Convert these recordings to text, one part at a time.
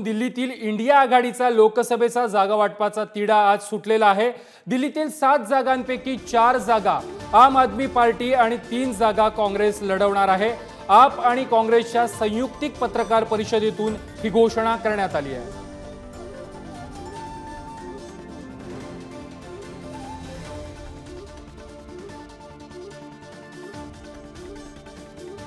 दिल्लीतील इंडिया आघाडीचा लोकसभेचा जागा वाटपाचा तिढा आज सुटलेला आहे। दिल्लीतील 7 जागांपैकी 4 जागा आम आदमी पार्टी आणि 3 जागा काँग्रेस लढवणार आहे। आप आणि काँग्रेसच्या संयुक्तिक पत्रकार परिषदेतून ही घोषणा करण्यात आली आहे।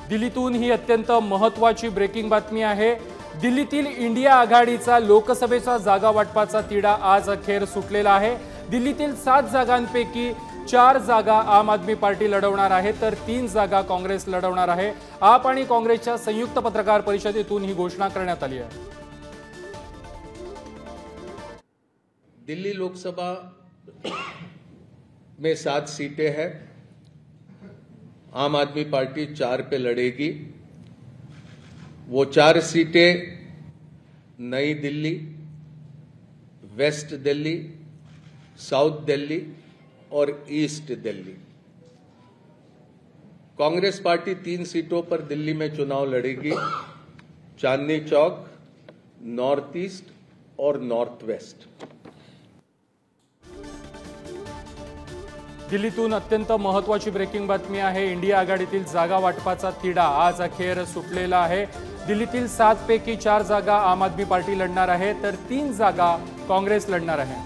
दिल्लीतून ही अत्यंत महत्त्वाची ब्रेकिंग बातमी आहे। दिल्लीतील इंडिया आघाडीचा लोकसभेचा जागा वाटपाचा तिढा आज अखेर सुटलेला आहे। दिल्लीतील 7 जागांपैकी 4 जागा आम आदमी पार्टी लढवणार आहे तर 3 जागा काँग्रेस लढवणार आहे। आप आणि काँग्रेसच्या संयुक्त पत्रकार परिषदेतून ही घोषणा करण्यात आली आहे। दिल्ली लोकसभा में 7 सीटें हैं। आम आदमी पार्टी 4 पे लड़ेगी। वो 4 सीटें नई दिल्ली, वेस्ट दिल्ली, साउथ दिल्ली और ईस्ट दिल्ली। कांग्रेस पार्टी 3 सीटों पर दिल्ली में चुनाव लड़ेगी, चांदनी चौक, नॉर्थ ईस्ट और नॉर्थ वेस्ट। दिल्लीतून अत्यंत महत्त्वाची ब्रेकिंग बातमी आहे। इंडिया आघाडीतील जागा वाटपाचा तिढा आज अखेर सुटलेला आहे। दिल्लीतील 7 पैकी 4 जागा आम आदमी पार्टी लढणार आहे तर 3 जागा काँग्रेस लढणार आहे।